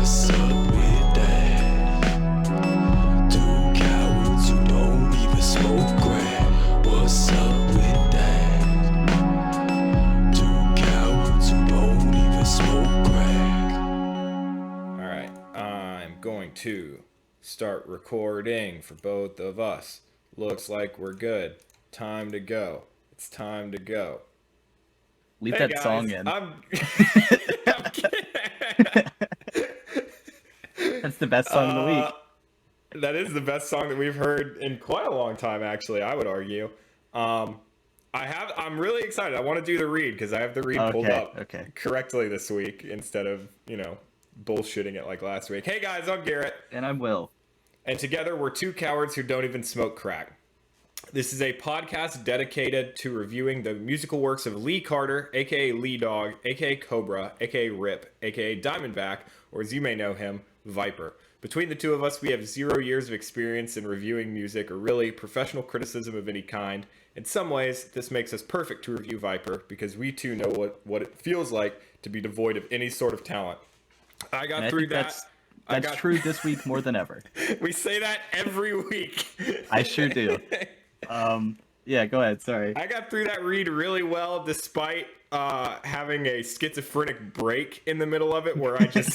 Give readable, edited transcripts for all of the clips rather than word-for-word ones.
What's up with that? Two cowards who don't even smoke crack. What's up with that? Two cowards who don't even smoke crack. Alright, I'm going to start recording for both of us. Looks like we're good. Time to go. It's time to go. Leave Hey that guys, song in. I'm kidding. That's the best song of the week. That is the best song that we've heard in quite a long time, actually, I would argue. I'm really excited. I want to do the read because I have the read pulled up correctly this week instead of, bullshitting it like last week. Hey guys, I'm Garrett. And I'm Will. And together we're two cowards who don't even smoke crack. This is a podcast dedicated to reviewing the musical works of Lee Carter, aka Lee Dog, aka Cobra, aka Rip, aka Diamondback, or as you may know him, Viper. Between the two of us, we have 0 years of experience in reviewing music or really professional criticism of any kind. In some ways, this makes us perfect to review Viper because we too know what it feels like to be devoid of any sort of talent. I got through that. That's true this week more than ever. We say that every week. I sure do. Yeah, go ahead. Sorry. I got through that read really well, despite having a schizophrenic break in the middle of it, where I just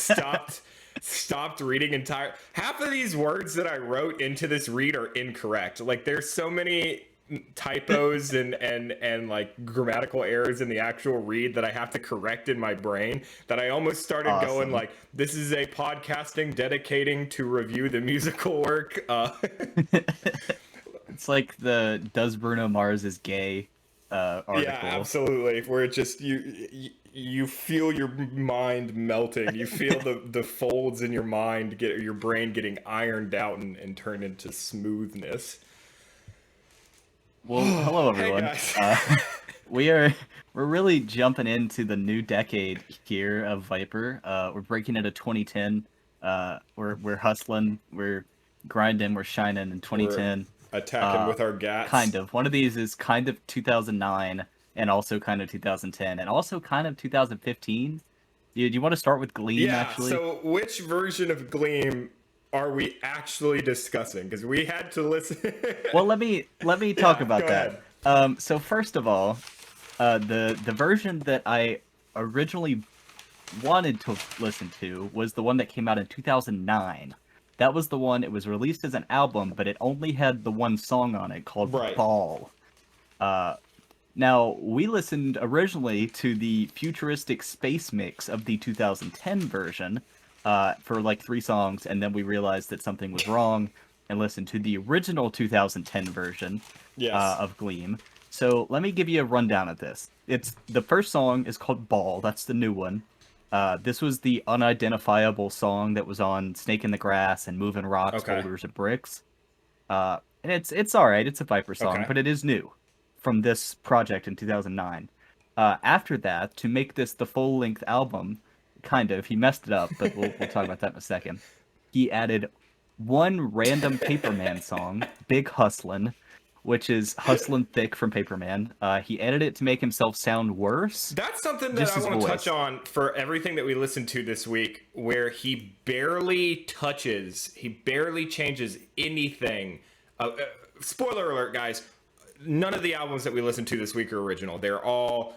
stopped reading entire. Half of these words that I wrote into this read are incorrect. Like, there's so many typos and like grammatical errors in the actual read that I have to correct in my brain that I almost started going like, this is a podcasting dedicating to review the musical work. It's like the "Does Bruno Mars is gay" article. Yeah, absolutely. Where it just you feel your mind melting. You feel the folds in your mind your brain getting ironed out and turned into smoothness. Well, hello everyone. Hey guys. We're really jumping into the new decade here of Viper. We're breaking into 2010. We're hustling. We're grinding. We're shining in 2010. Attacking with our gats. Kind of. One of these is kind of 2009 and also kind of 2010 and also kind of 2015. Do you want to start with Gleam, actually? So which version of Gleam are we actually discussing? Because we had to listen. Well, let me talk about that. So first of all, the version that I originally wanted to listen to was the one that came out in 2009. That was the one, it was released as an album, but it only had the one song on it called Ball. Now, we listened originally to the futuristic space mix of the 2010 version for like 3 songs, and then we realized that something was wrong and listened to the original 2010 version of Gleam. So let me give you a rundown of this. The first song is called Ball, that's the new one. This was the unidentifiable song that was on Snake in the Grass and Moving Rocks, Boulders and Bricks. And it's alright, it's a Viper song, but it is new from this project in 2009. After that, to make this the full-length album, kind of, he messed it up, but we'll talk about that in a second. He added one random Paperman song, Big Hustlin', which is Hustlin' Thick from Paperman. He edited it to make himself sound worse. That's something that I want to touch on for everything that we listened to this week, where he barely changes anything. Spoiler alert, guys. None of the albums that we listened to this week are original. They're all...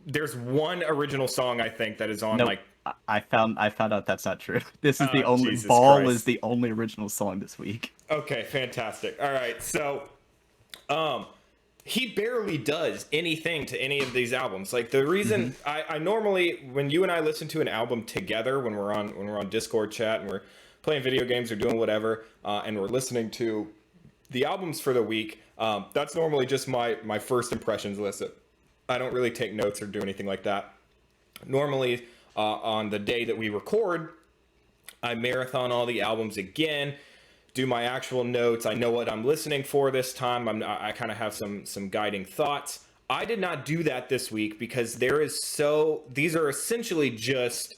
there's one original song, I think, that is on, nope. I found out that's not true. This is the only... Jesus Ball Christ. is the only original song this week. Okay, fantastic. All right, so he barely does anything to any of these albums. Like, the reason I normally, when you and I listen to an album together, when we're on Discord chat and we're playing video games or doing whatever, and we're listening to the albums for the week, that's normally just my first impressions list. I don't really take notes or do anything like that. Normally, on the day that we record, I marathon all the albums again, do my actual notes. I know what I'm listening for this time. I kind of have some guiding thoughts. I did not do that this week because these are essentially just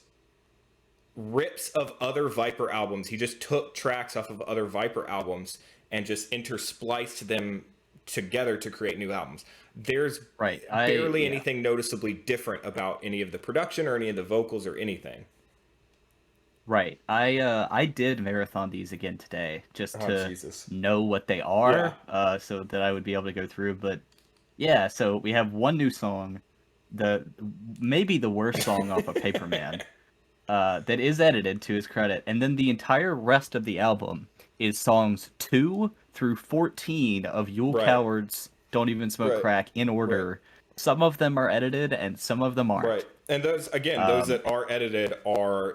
rips of other Viper albums. He just took tracks off of other Viper albums and just interspliced them together to create new albums. There's barely anything noticeably different about any of the production or any of the vocals or anything. Right. I did marathon these again today just Oh to Jesus. know what they Yeah. are, so that I would be able to go through. But yeah, so we have one new song, the maybe the worst song off of Paperman, that is edited to his credit, and then the entire rest of the album is songs 2 through 14 of Yule Right. Coward's Don't Even Smoke Right. Crack in Right. order. Some of them are edited and some of them Right. aren't. And those again, those Um, that are edited are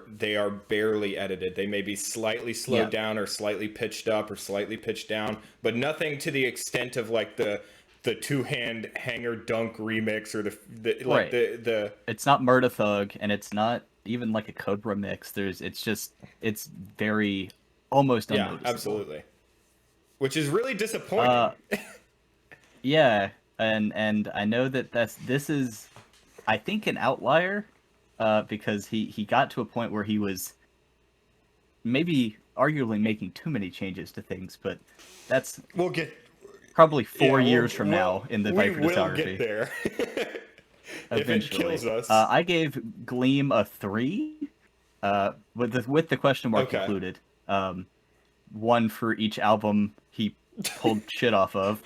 barely edited. They may be slightly slowed yeah, down or slightly pitched up or slightly pitched down, but nothing to the extent of like the two-hand hanger dunk remix or the like right. the It's not Murda Thug, and it's not even like a Cobra mix. It's very almost yeah, unnoticeable. absolutely. Which is really Uh, disappointing. yeah, and I know that this is, I think, an outlier, because he got to a point where he was maybe arguably making too many changes to things, but that's We'll get probably four yeah, years from now in the we Viper will get discography. there. If it Eventually, kills us. I gave Gleam a 3, with the question mark Okay. included. One for each album he pulled shit off of.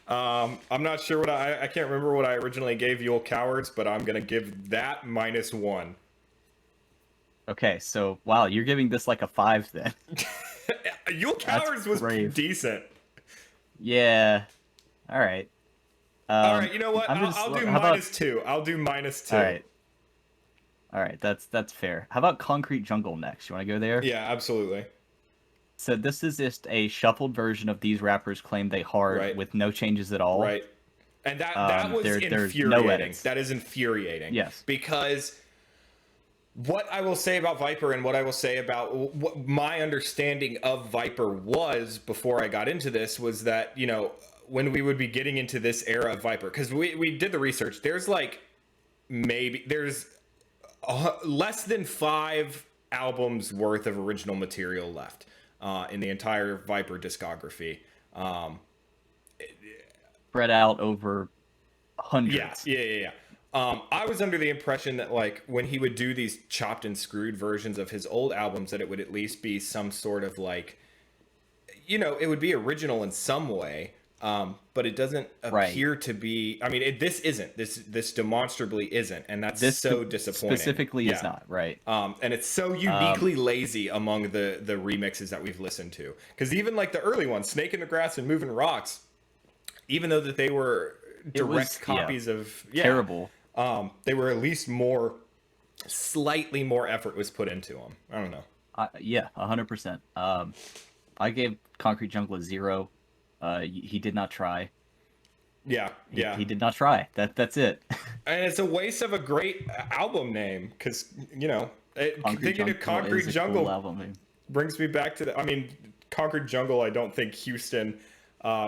I'm not sure what I can't remember what I originally gave Yule Cowards, but I'm gonna give that -1. Okay, so wow, you're giving this like a 5 then. Yule That's Cowards was brave. decent. Yeah. All right. All right, you know what? I'm I'll do how about -2. I'll do -2. all right. All right, that's fair. How about Concrete Jungle next? You want to go there? Yeah, absolutely. So this is just a shuffled version of these rappers claim they hard Right. with no changes at all. Right. And that was There's no infuriating. edits. That is infuriating. Yes. Because what I will say about Viper and what I will say about what my understanding of Viper was before I got into this was that, you know, when we would be getting into this era of Viper, because we did the research, there's like there's less than 5 albums worth of original material left in the entire Viper discography. Spread out over hundreds. Yeah. I was under the impression that like when he would do these chopped and screwed versions of his old albums, that it would at least be some sort of like, you know, it would be original in some way. But it doesn't appear to be. I mean, this isn't. This demonstrably isn't, and that's so disappointing. Specifically, is not right. And it's so uniquely lazy among the remixes that we've listened to. Because even like the early ones, Snake in the Grass and Moving Rocks, even though that they were direct copies of terrible. They were at least slightly more effort was put into them. I don't know. Yeah, 100%. I gave Concrete Jungle a 0. He did not try. Yeah. He did not try. That's it. And it's a waste of a great album name because, you know, thinking of Concrete Jungle cool album, brings me back to I mean, Concrete Jungle, I don't think Houston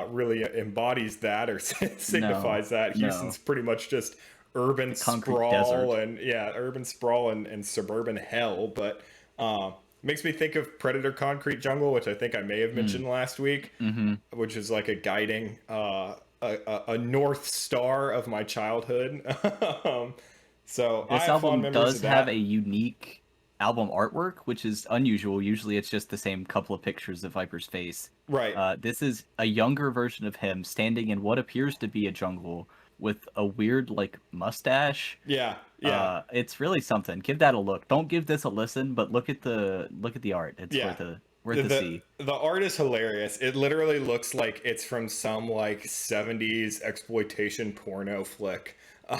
really embodies that or signifies that. Houston's pretty much just urban sprawl and suburban hell. But makes me think of Predator Concrete Jungle, which I think I may have mentioned last week, which is like a guiding a north star of my childhood. So this album does have a unique album artwork, which is unusual. Usually it's just the same couple of pictures of Viper's face. Right. This is a younger version of him standing in what appears to be a jungle with a weird like mustache. Yeah. It's really something. Give that a look. Don't give this a listen, but look at the art. It's worth a see. The art is hilarious. It literally looks like it's from some like 70s exploitation porno flick.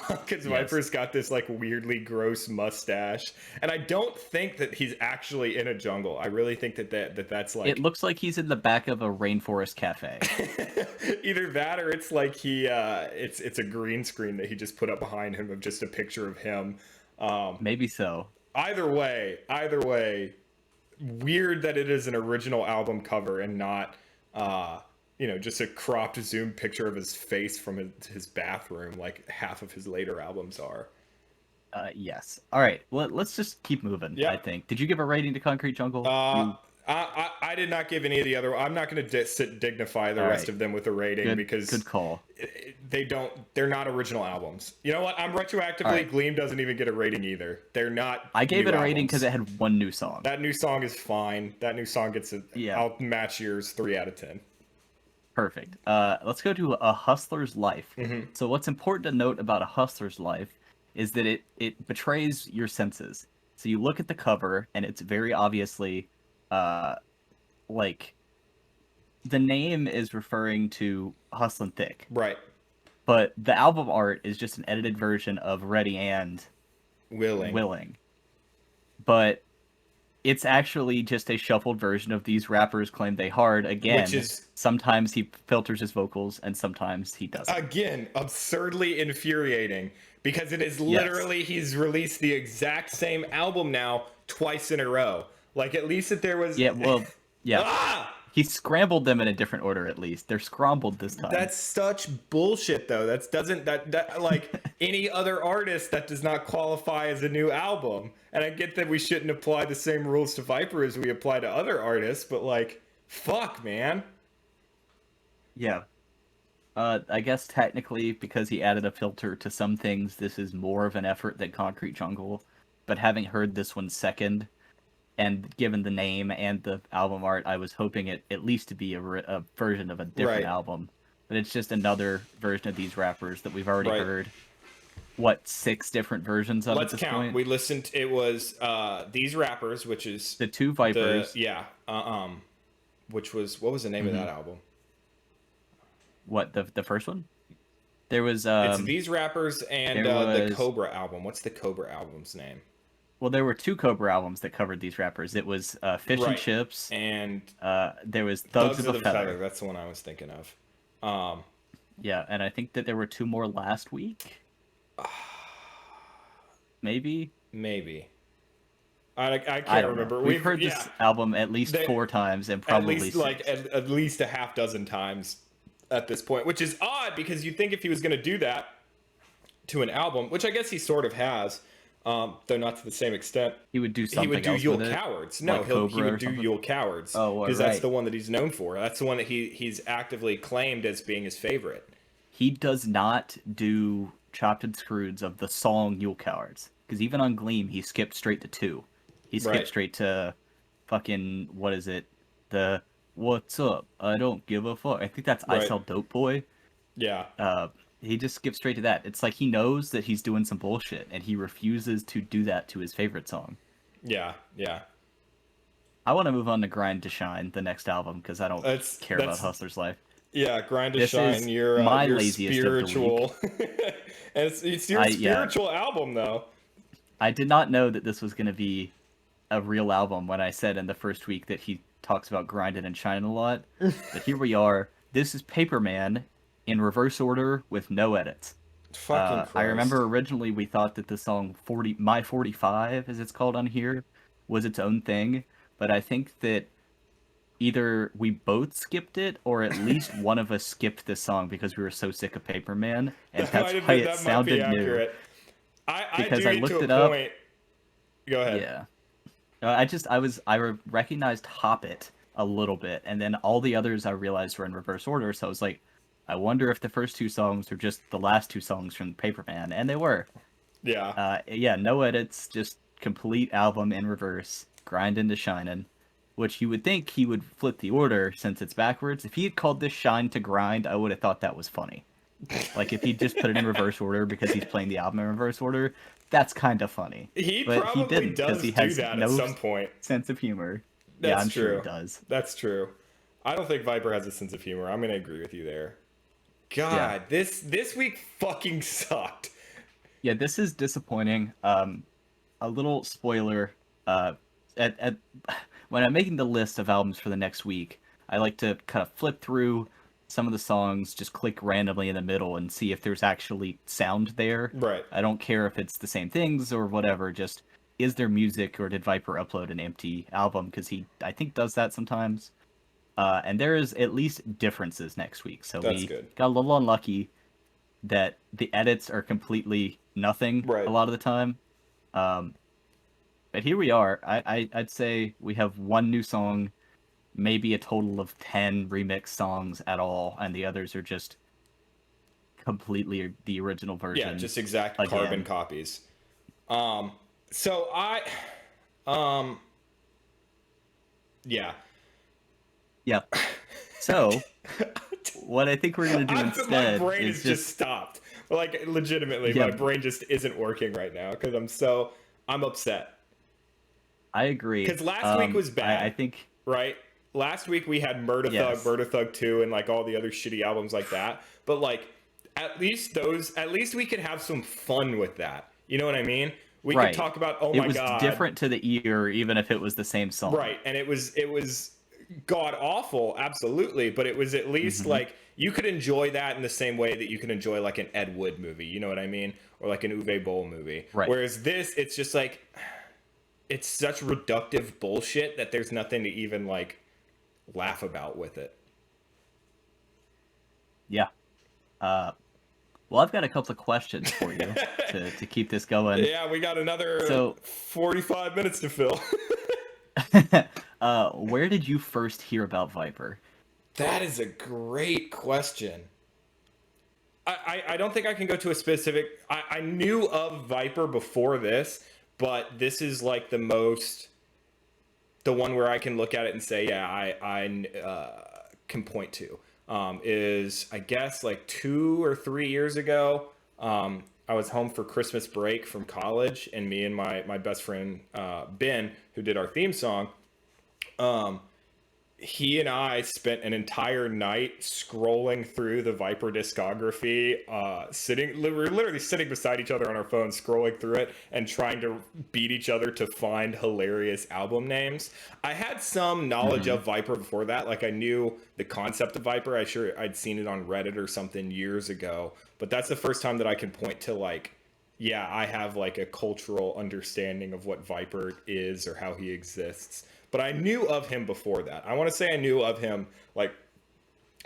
Because Viper's got this like weirdly gross mustache, and I don't think that he's actually in a jungle. I really think that's like, it looks like he's in the back of a rainforest cafe. Either that or it's like it's a green screen that he just put up behind him of just a picture of him. Maybe so. Either way, weird that it is an original album cover and not you know, just a cropped zoom picture of his face from his bathroom like half of his later albums are. Yes. All right. Well, let's just keep moving. Yeah. I think. Did you give a rating to Concrete Jungle? I did not give any of the other. I'm not going to dignify the rest of them with a rating because good call. They're not original albums. You know what? I'm retroactively. Right. Gleam doesn't even get a rating either. They're not. I gave it a rating albums. because it had one new song. That new song is fine. That new song gets a. Yeah. I'll match yours 3 out of 10. Perfect. Let's go to A Hustler's Life. Mm-hmm. So what's important to note about A Hustler's Life is that it betrays your senses. So you look at the cover, and it's very obviously, like, the name is referring to Hustlin' Thick. Right. But the album art is just an edited version of Ready and Willing. But it's actually just a shuffled version of These Rappers Claim They Hard. Again, Which is... sometimes he filters his vocals, and sometimes he doesn't. Again, absurdly infuriating. Because it is literally, yes. He's released the exact same album now twice in a row. Like, at least that there was... Yeah, well, yeah. He scrambled them in a different order, at least. They're scrambled this time. That's such bullshit, though. That like, any other artist, that does not qualify as a new album. And I get that we shouldn't apply the same rules to Viper as we apply to other artists, but, like, fuck, man. Yeah. I guess technically, because he added a filter to some things, this is more of an effort than Concrete Jungle. But having heard this one second, and given the name and the album art, I was hoping it at least to be a version of a different album. But it's just another version of These Rappers that we've already heard. What, 6 different versions of Let's at this count. point? We listened. It was These Rappers, which is the 2 Vipers. Which was, what was the name of that album? What, the first one? There was it's These Rappers and the Cobra album. What's the Cobra album's name? Well, there were 2 Cobra albums that covered These Rappers. It was Fish and Chips, and there was Thugs of the Feather. That's the one I was thinking of. Yeah, and I think that there were 2 more last week. Maybe. I can't remember. We've heard this album at least 4 times, and probably at least a half dozen times at this point, which is odd because you'd think if he was going to do that to an album, which I guess he sort of has, though not to the same extent, he would do something. He would do Yule Cowards. No, he would do Yule Cowards because that's the one that he's known for. That's the one that he's actively claimed as being his favorite. He does not do chopped and screweds of the song Yule Cowards, because even on Gleam he skipped straight to 2. He skipped straight to fucking, what is it, the What's Up, I Don't Give a Fuck. I think that's I Sell Dope Boy. Yeah. He just skips straight to that. It's like he knows that he's doing some bullshit, and he refuses to do that to his favorite song. Yeah. I want to move on to Grind to Shine, the next album, because I don't care about Hustler's Life. Yeah, Grind to Shine. You're my your laziest spiritual. of the week. And it's your spiritual album, though. I did not know that this was going to be a real album when I said in the first week that he talks about grinding and shining a lot. But here we are. This is Paperman in reverse order with no edits. I remember originally we thought that the song My 45, as it's called on here, was its own thing. But I think that either we both skipped it, or at least one of us skipped this song because we were so sick of Paperman, and that's why it sounded new. Because I looked it up. Go ahead. Yeah. I recognized Hop It a little bit, and then all the others I realized were in reverse order, so I was like, I wonder if the first 2 songs were just the last 2 songs from Paperman, and they were. Yeah. No edits, just complete album in reverse, grinding to shining. Which you would think he would flip the order since it's backwards. If he had called this Shine to Grind, I would have thought that was funny. Like, if he just put it in reverse order because he's playing the album in reverse order, that's kind of funny. But he didn't, because he has no at some point. Sense of humor. I'm true. Sure he does. That's true. I don't think Viper has a sense of humor. I'm going to agree with you there. God, this week fucking sucked. Yeah, this is disappointing. A little spoiler. When I'm making the list of albums for the next week, I like to kind of flip through some of the songs, just click randomly in the middle and see if there's actually sound there. Right. I don't care if it's the same things or whatever, just is there music, or did Viper upload an empty album? Because he, I think, does that sometimes. And there is at least differences next week. So we got a little unlucky that the edits are completely nothing a lot of the time. But here we are. I'd say we have one new song, maybe a total of 10 remix songs at all, and the others are just completely the original version. Yeah, just exact again. carbon copies. So yeah. Yep. So, what I think we're gonna do instead my brain is has just stopped. Like, legitimately, Yeah. my brain just isn't working right now because I'm upset. I agree. Because last week was bad. I think right? Last week we had Murder Yes. Thug, Murder Thug 2, and like all the other shitty albums like that. But like, at least we could have some fun with that. You know what I mean? We could talk about, oh my god, it was different to the ear, even if it was the same song. right? And it was god awful, absolutely. But it was at least like you could enjoy that in the same way that you can enjoy like an Ed Wood movie. You know what I mean? Or like an Uwe Boll movie. Right. Whereas this, it's just like, it's such reductive bullshit that there's nothing to even like laugh about with it. Yeah. Well, I've got a couple of questions for you to keep this going. Yeah, we got another 45 minutes to fill. Where did you first hear about Viper? That is a great question. I don't think I can go to a specific... I knew of Viper before this, but this is like the one where I can look at it and say, yeah, I can point to. Is, I guess, like 2 or 3 years ago, I was home for Christmas break from college, and me and my best friend, Ben, who did our theme song, he and I spent an entire night scrolling through the Viper discography, we're literally sitting beside each other on our phones, scrolling through it and trying to beat each other to find hilarious album names. I had some knowledge of Viper before that. Like, I knew the concept of Viper. I'd seen it on Reddit or something years ago, but that's the first time that I can point to, like, yeah, I have like a cultural understanding of what Viper is or how he exists. But I knew of him before that. I want to say I knew of him like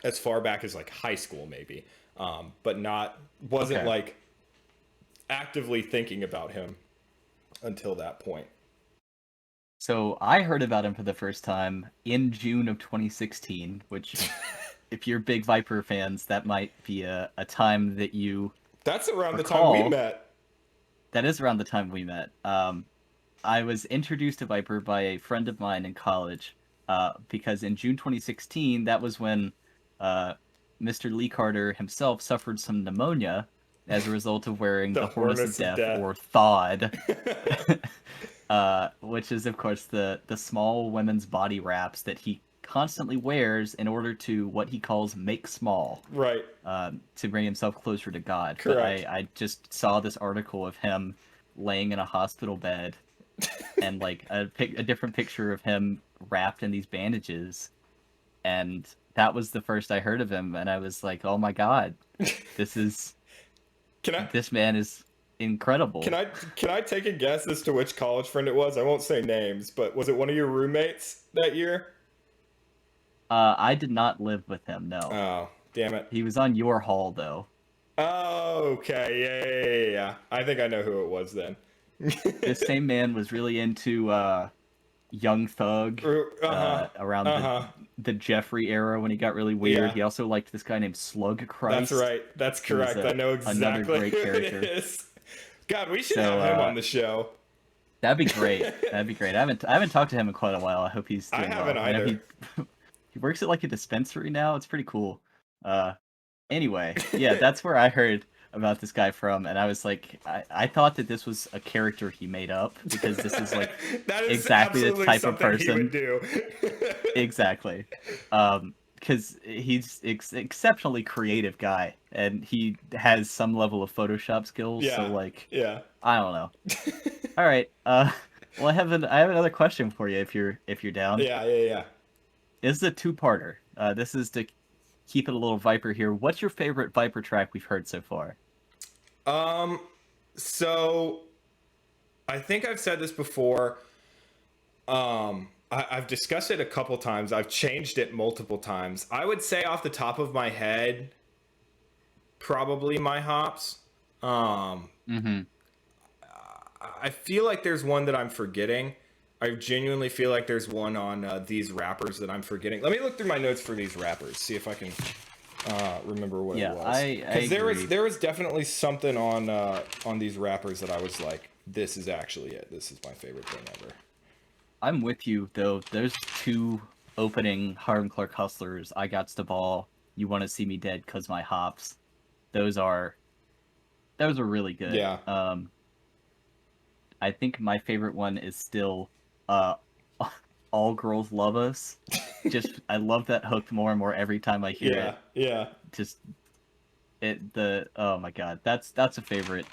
as far back as like high school maybe, but wasn't like actively thinking about him until that point. So I heard about him for the first time in June of 2016, which, if you're big Viper fans, that might be a time that you That's around recall. The time we met. That is around the time we met. I was introduced to Viper by a friend of mine in college, because in June 2016, that was when Mr. Lee Carter himself suffered some pneumonia as a result of wearing the Harness of Death, or THOD, which is, of course, the small women's body wraps that he constantly wears in order to what he calls make small, right? To bring himself closer to God. Correct. But I just saw this article of him laying in a hospital bed, and like a different picture of him wrapped in these bandages, and that was the first I heard of him, and I was like, oh my god, this man is incredible. Can I take a guess as to which college friend it was? I won't say names, but was it one of your roommates that year? I did not live with him, no. Oh, damn it. He was on your hall, though. Oh, okay. Yeah. I think I know who it was then. This same man was really into Young Thug around the Jeffrey era when he got really weird. Yeah. He also liked this guy named Slug Christ. That's right. That's correct. I know exactly who it is. God, we should have him on the show. That'd be great. That'd be great. I haven't talked to him in quite a while. I hope he's doing well. I haven't either. He works at like a dispensary now. It's pretty cool. Anyway, yeah, that's where I heard about this guy from, and I was like, I thought that this was a character he made up, because this is like exactly the type of person he would do. Exactly. Because he's exceptionally creative guy, and he has some level of Photoshop skills. Yeah. So like, yeah, I don't know. All right. Well, I have another question for you if you're down. Yeah. This is a two-parter. This is to keep it a little Viper here. What's your favorite Viper track we've heard so far? So I think I've said this before. I've discussed it a couple times. I've changed it multiple times. I would say off the top of my head, probably My Hops. I feel like there's one that I'm forgetting. I genuinely feel like there's one on these rappers that I'm forgetting. Let me look through my notes for these rappers, see if I can remember what it was. Because there was definitely something on these rappers that I was like, this is actually it. This is my favorite thing ever. I'm with you though. There's two opening Harden Clark Hustlers. I Got the Ball. You Want to See Me Dead 'Cause My Hops. Those are really good. Yeah. I think my favorite one is still All Girls Love Us. Just I love that hook more and more every time I hear it. Yeah. Just oh my god, that's a favorite.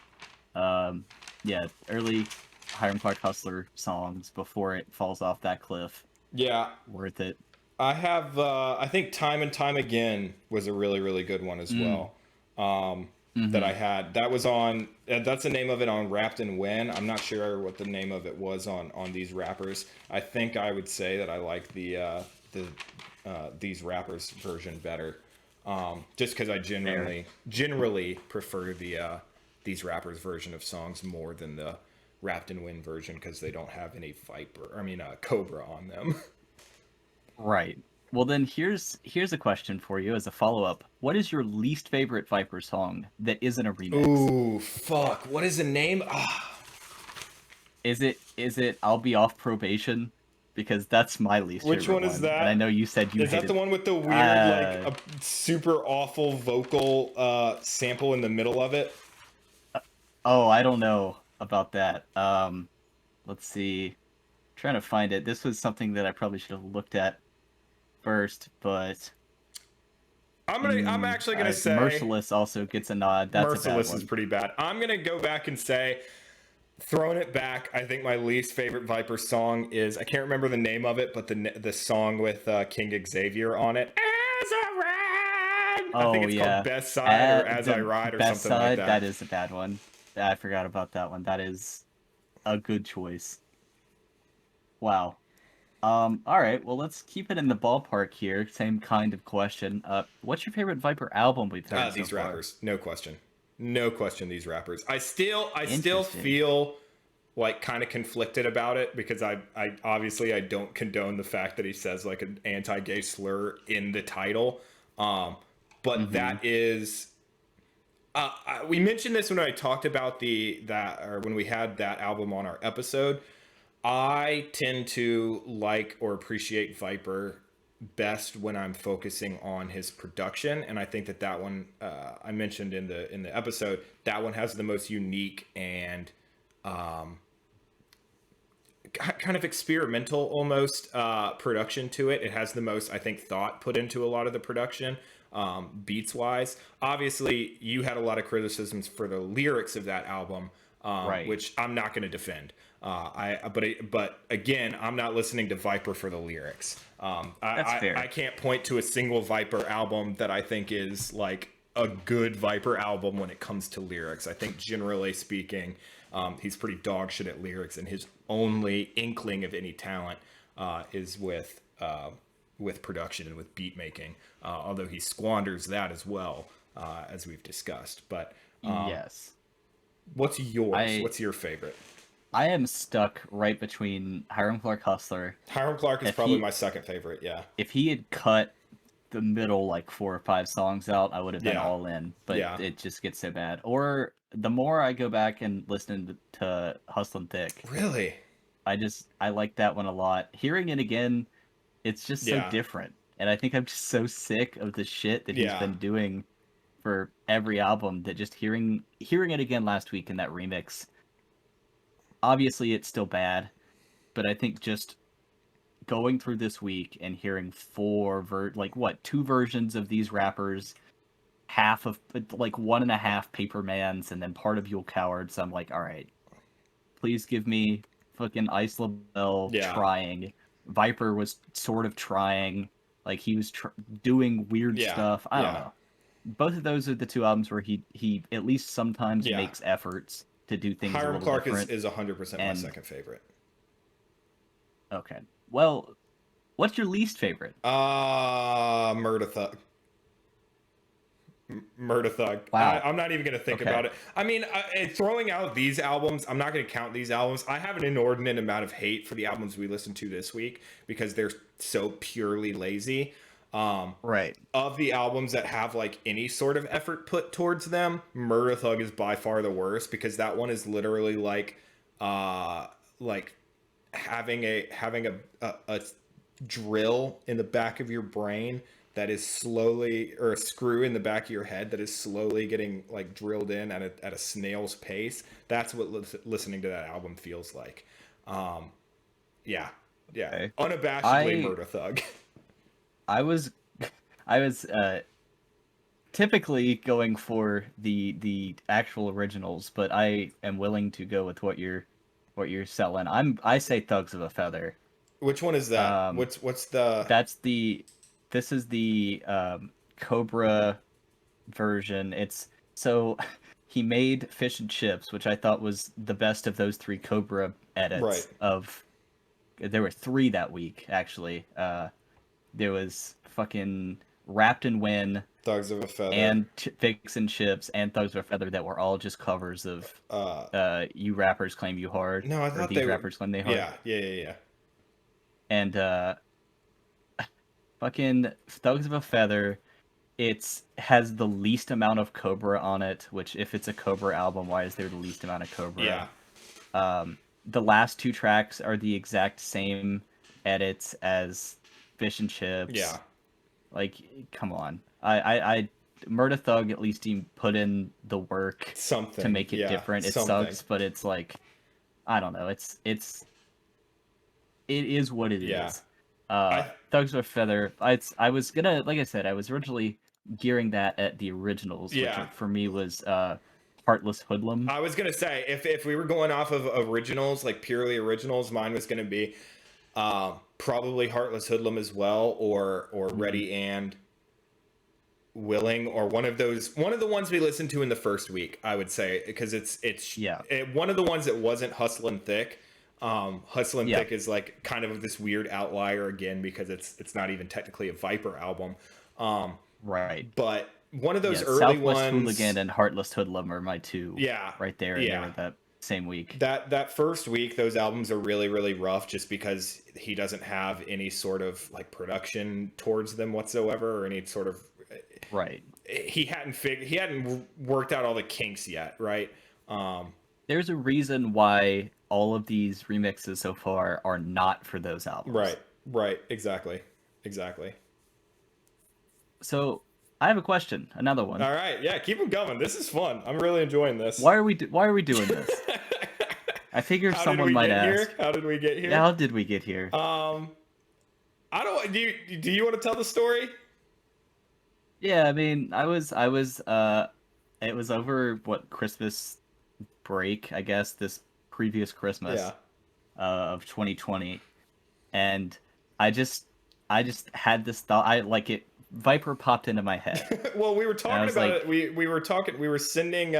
Yeah, early Hiram Clark Hustler songs before it falls off that cliff. Yeah. Worth it. I have I think Time and Time Again was a really, really good one as well. That I had. That was on that's the name of it on Wrapped in When. I'm not sure what the name of it was on these rappers. I think I would say that I like the these rappers version better. Just because I generally prefer the these rappers version of songs more than the Wrapped in When version, because they don't have any Cobra on them. Right. Well, then here's a question for you as a follow-up. What is your least favorite Viper song that isn't a remix? Ooh, fuck. What is the name? Is it I'll Be Off Probation? Because that's my least favorite. Which one is that? And I know you said you hated... Is that the one with the weird, like, a super awful vocal sample in the middle of it? Oh, I don't know about that. Let's see. I'm trying to find it. This was something that I probably should have looked at first, but I'm actually gonna say Merciless also gets a nod. That's Merciless a bad one. is pretty bad. I'm gonna go back and say, throwing it back, I think my least favorite Viper song is, I can't remember the name of it, but the song with King Xavier on it. As I ride. I think it's called Best Side or As I Ride or something like that. That is a bad one. I forgot about that one. That is a good choice. Wow. All right, well, let's keep it in the ballpark here. Same kind of question. What's your favorite Viper album we've heard so these far? rappers, no question, these rappers. I still feel like kind of conflicted about it, because I obviously I don't condone the fact that he says like an anti-gay slur in the title, but that is. We mentioned this when I talked about when we had that album on our episode. I tend to like or appreciate Viper best when I'm focusing on his production, and I think that one I mentioned in the episode, that one has the most unique and kind of experimental almost production to it. It has the most, I think, thought put into a lot of the production, beats wise. Obviously, you had a lot of criticisms for the lyrics of that album, right, which I'm not going to defend. But again, I'm not listening to Viper for the lyrics. That's fair. I can't point to a single Viper album that I think is like a good Viper album when it comes to lyrics. I think generally speaking, he's pretty dog shit at lyrics, and his only inkling of any talent is with production and with beat making. Although he squanders that as well, as we've discussed. But yes. What's yours? What's your favorite? I am stuck right between Hiram Clark Hustler. Hiram Clark is probably my second favorite, yeah. If he had cut the middle, like 4 or 5 songs out, I would have been all in. But it just gets so bad. Or the more I go back and listen to Hustlin' Thick. Really? I like that one a lot. Hearing it again, it's just so different. And I think I'm just so sick of the shit that he's been doing for every album, that just hearing it again last week in that remix. Obviously, it's still bad, but I think just going through this week and hearing 2 versions of these rappers, half of, like, 1.5 Papermans, and then part of Yule Cowards, I'm like, all right, please give me fucking Ice LaBelle trying. Viper was sort of trying, like, he was doing weird stuff. I don't know. Both of those are the 2 albums where he at least sometimes makes efforts to do things Hiram a little Clark different. is 100% my second favorite. Okay. Well, what's your least favorite? Murda Thug. Murder Thug. Wow. I'm not even going to think about it. I mean, throwing out these albums, I'm not going to count these albums. I have an inordinate amount of hate for the albums we listened to this week because they're so purely lazy. Right. Of the albums that have like any sort of effort put towards them, Murder Thug is by far the worst because that one is literally like having a drill in the back of your brain that is slowly, or a screw in the back of your head that is slowly getting like drilled in at a snail's pace. That's what listening to that album feels like. Yeah. Okay. Unabashedly Murder Thug. I was typically going for the actual originals, but I am willing to go with what you're selling. I say Thugs of a Feather. Which one is that? What's the? This is the Cobra version. It's so he made Fish and Chips, which I thought was the best of those 3 Cobra edits. Right. There were 3 that week actually. There was fucking Wrapped in Wind, Thugs of a Feather, and Fish and Chips, and Thugs of a Feather that were all just covers of You Rappers Claim You Hard. No, I thought These Rappers Claim They Hard. Yeah. And fucking Thugs of a Feather, has the least amount of Cobra on it, which if it's a Cobra album, why is there the least amount of Cobra? Yeah. The last 2 tracks are the exact same edits as Fish and Chips. Yeah. Like, come on. I Murda Thug at least he put in the work to make it different. It sucks, but it's like, I don't know. It is what it is. Thugs of a Feather. I was gonna, like I said, I was originally gearing that at the originals, which for me was Heartless Hoodlum. I was gonna say if we were going off of originals, like purely originals, mine was gonna be probably Heartless Hoodlum as well, or Ready and Willing, or one of the ones we listened to in the first week, I would say, because it's one of the ones that wasn't Hustlin' Thick. Hustlin' Thick is like kind of this weird outlier again because it's not even technically a Viper album. Right. But one of those early Southwest ones, Hooligan and Heartless Hoodlum are my 2. Right there. And they were that same week. That first week, those albums are really, really rough just because he doesn't have any sort of like production towards them whatsoever, or any sort of he hadn't worked out all the kinks yet, right? There's a reason why all of these remixes so far are not for those albums. Right, exactly. So I have a question, another one. All right, yeah, keep them coming. This is fun. I'm really enjoying this. Why are we doing this? I figured someone might ask. How did we get here? Yeah, how did we get here? I don't. Do you want to tell the story? Yeah, I mean, it was over Christmas break, I guess, this previous Christmas of 2020, and I just had this thought. Viper popped into my head. Well, we were talking about it. We were sending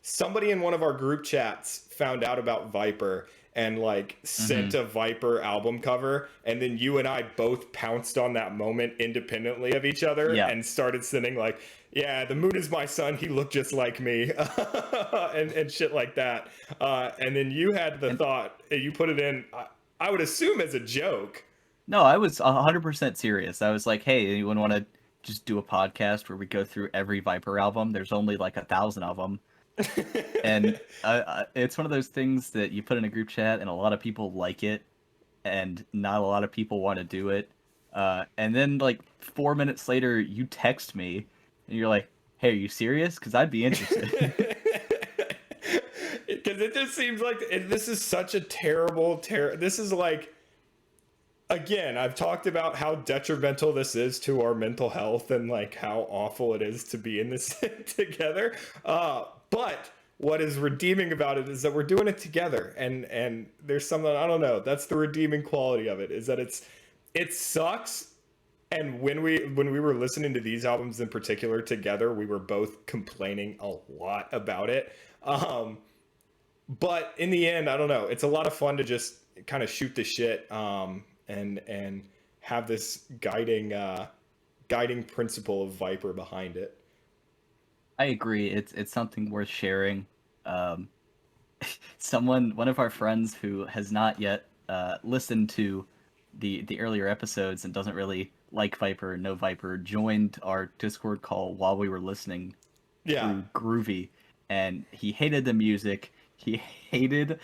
somebody in one of our group chats found out about Viper and sent a Viper album cover, and then you and I both pounced on that moment independently of each other and started sending the moon is my son, he looked just like me, and shit like that. And then you had the thought, you put it in, I would assume as a joke. No, I was 100% serious. I was like, hey, anyone want to just do a podcast where we go through every Viper album? There's only 1,000 of them. And it's one of those things that you put in a group chat and a lot of people like it and not a lot of people want to do it. And then 4 minutes later, you text me and you're like, hey, are you serious? Because I'd be interested. Because it just seems like this is such a terrible. This is again, I've talked about how detrimental this is to our mental health and how awful it is to be in this together. But what is redeeming about it is that we're doing it together, and there's something, I don't know, that's the redeeming quality of it, is that it sucks. And when we were listening to these albums in particular together, we were both complaining a lot about it. But in the end, I don't know, it's a lot of fun to just kind of shoot the shit. And have this guiding principle of Viper behind it. I agree. It's something worth sharing. Um, one of our friends who has not yet listened to the earlier episodes and doesn't really like Viper and know Viper, joined our Discord call while we were listening Yeah. through Groovy, and he hated the music. He hated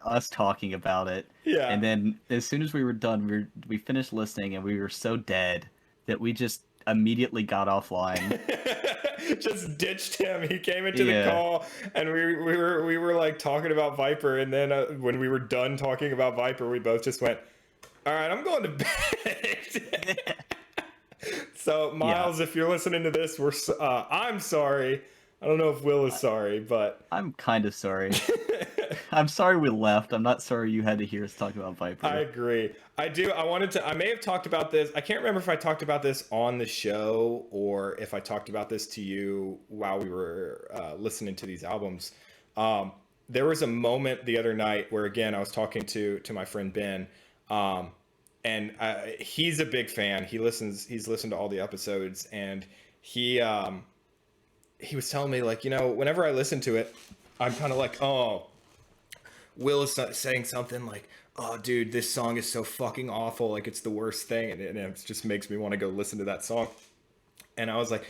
us talking about it. Yeah. And then as soon as we were done, we finished listening, and we were so dead that we just immediately got offline. Just ditched him. He came into the Yeah. call, and we were like talking about Viper, and then when we were done talking about Viper, we both just went, "All right, I'm going to bed." So Miles, if you're listening to this, I'm sorry. I don't know if Will is sorry, but I'm kind of sorry. I'm sorry we left. I'm not sorry you had to hear us talk about Viper. I agree. I may have talked about this. I can't remember if I talked about this on the show or if I talked about this to you while we were listening to these albums. There was a moment the other night where, again, I was talking to my friend Ben, and he's a big fan. He's listened to all the episodes, and he was telling me, like, whenever I listen to it, I'm kind of like, oh, Will is saying something like, "Oh, dude, this song is so fucking awful. Like, it's the worst thing," and it just makes me want to go listen to that song. And I was like,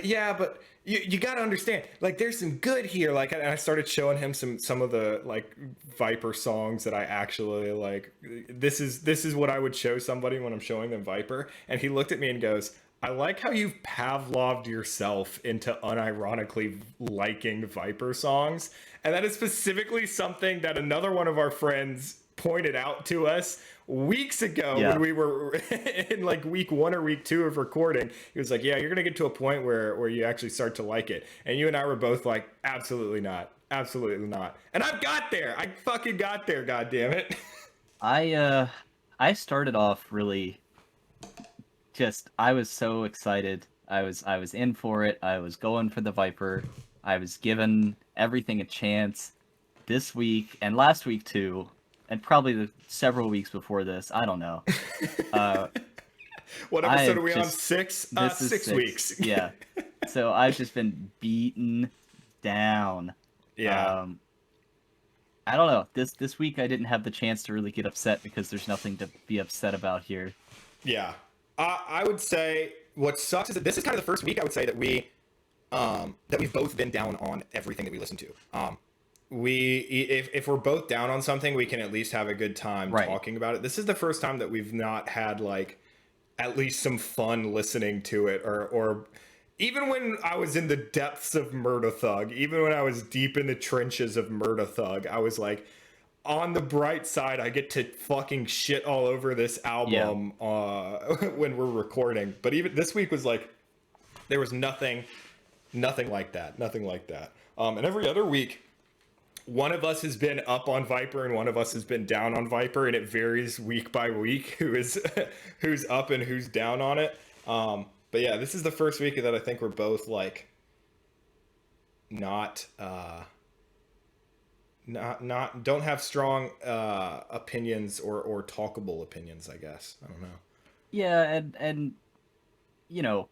yeah, but you got to understand, like, there's some good here. Like, and I started showing him some of the like Viper songs that I actually like. This is what I would show somebody when I'm showing them Viper. And he looked at me and goes, "I like how you've Pavloved yourself into unironically liking Viper songs." And that is specifically something that another one of our friends pointed out to us weeks ago when we were in like week 1 or week 2 of recording. He was like, "Yeah, you're going to get to a point where you actually start to like it." And you and I were both like, "Absolutely not. Absolutely not." And I got there. I fucking got there, God damn it. I started off really I was so excited. I was in for it. I was going for the Viper. I was giving everything a chance this week and last week too, and probably the several weeks before this. I don't know. What episode are we on? 6? This is 6 weeks. Yeah. So I've just been beaten down. Yeah. I don't know. This week I didn't have the chance to really get upset because there's nothing to be upset about here. Yeah. I would say what sucks is that this is kind of the first week I would say that we've both been down on everything that we listen to. If we're both down on something, we can at least have a good time talking about it. This is the first time that we've not had like at least some fun listening to it, or even when I was in the depths of Murda Thug, even when I was deep in the trenches of Murda Thug, I was like, on the bright side, I get to fucking shit all over this album when we're recording. But even this week was like, there was nothing like that. Nothing like that. And every other week, one of us has been up on Viper and one of us has been down on Viper, and it varies week by week who's up and who's down on it. But yeah, this is the first week that I think we're both like don't have strong opinions or talkable opinions, I guess. I don't know. Yeah, and you know,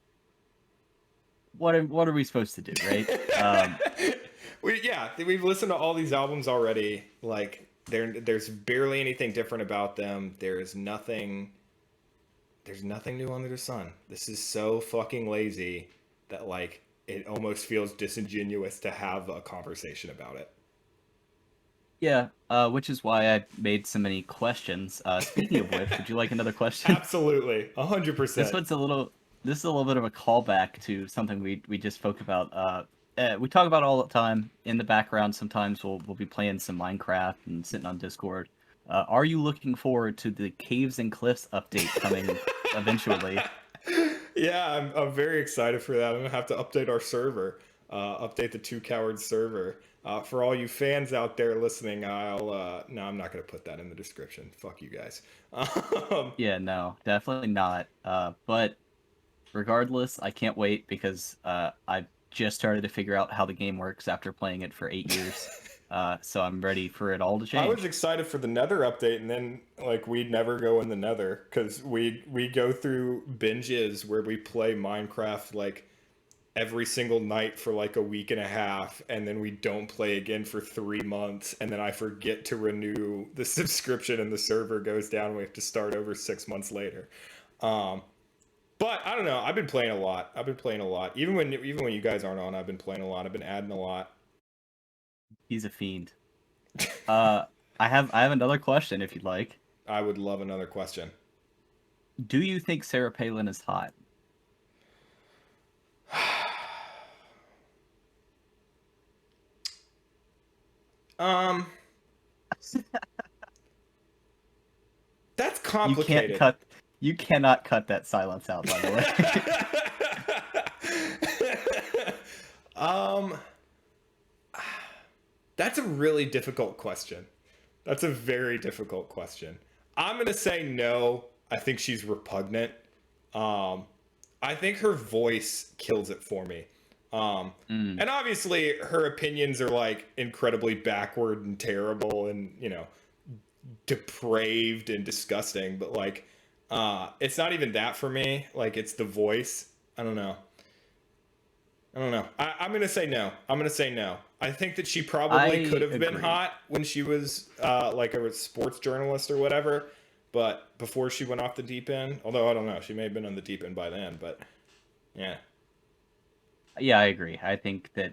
what are we supposed to do, right? We've listened to all these albums already. Like there's barely anything different about them. There's nothing new under the sun. This is so fucking lazy that like it almost feels disingenuous to have a conversation about it. Yeah, which is why I made so many questions. Speaking of which, would you like another question? Absolutely, 100%. This is a little bit of a callback to something we just spoke about. We talk about it all the time in the background. Sometimes we'll be playing some Minecraft and sitting on Discord. Are you looking forward to the Caves and Cliffs update coming eventually? Yeah, I'm very excited for that. I'm gonna have to update our server, update the Two Cowards server. For all you fans out there listening, no, I'm not gonna put that in the description. Fuck you guys. Yeah, no, definitely not. But regardless, I can't wait because I've just started to figure out how the game works after playing it for 8 years. So I'm ready for it all to change. I was excited for the Nether update, and then like we'd never go in the Nether because we go through binges where we play Minecraft like every single night for like a week and a half, and then we don't play again for 3 months, and then I forget to renew the subscription and the server goes down and we have to start over 6 months later. But I don't know. I've been playing a lot. Even when you guys aren't on, I've been playing a lot. I've been adding a lot. He's a fiend. I have another question if you'd like. I would love another question. Do you think Sarah Palin is hot? That's complicated. You cannot cut that silence out, by the way. That's a really difficult question. That's a very difficult question. I'm gonna say no. I think she's repugnant. I think her voice kills it for me. And obviously her opinions are like incredibly backward and terrible and, you know, depraved and disgusting, but like it's not even that for me. Like, it's the voice. I don't know. I'm gonna say no. I think that she probably could have been hot when she was like a sports journalist or whatever, but before she went off the deep end. Although I don't know, she may have been on the deep end by then. But yeah, I agree. I think that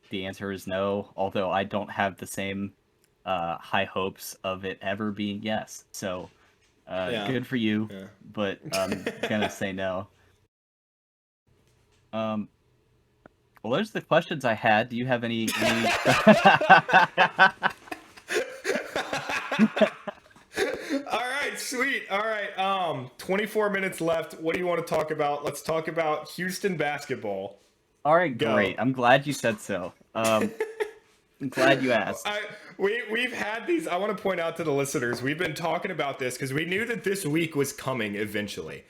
the answer is no. Although I don't have the same high hopes of it ever being yes. So good for you, but I'm gonna say no. Well, there's the questions I had. Do you have any... All right, sweet. All right, 24 minutes left. What do you want to talk about? Let's talk about Houston basketball. All right, great. I'm glad you said so. I'm glad you asked. We've had these... I want to point out to the listeners, we've been talking about this because we knew that this week was coming eventually.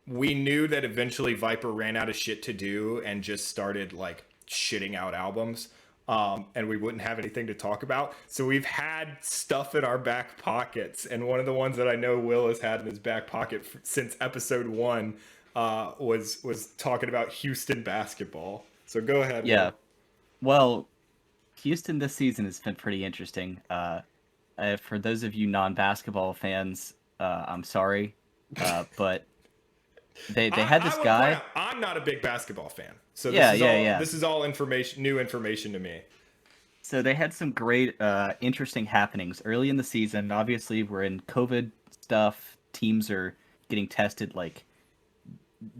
We knew that eventually Viper ran out of shit to do and just started like shitting out albums, and we wouldn't have anything to talk about. So we've had stuff in our back pockets, and one of the ones that I know Will has had in his back pocket since episode 1 was talking about Houston basketball. So go ahead. Yeah. Well, Houston this season has been pretty interesting. For those of you non-basketball fans, I'm sorry, but they had this guy. I'm not a big basketball fan, so this is all new information to me. So they had some great, interesting happenings early in the season. Obviously, we're in COVID stuff. Teams are getting tested like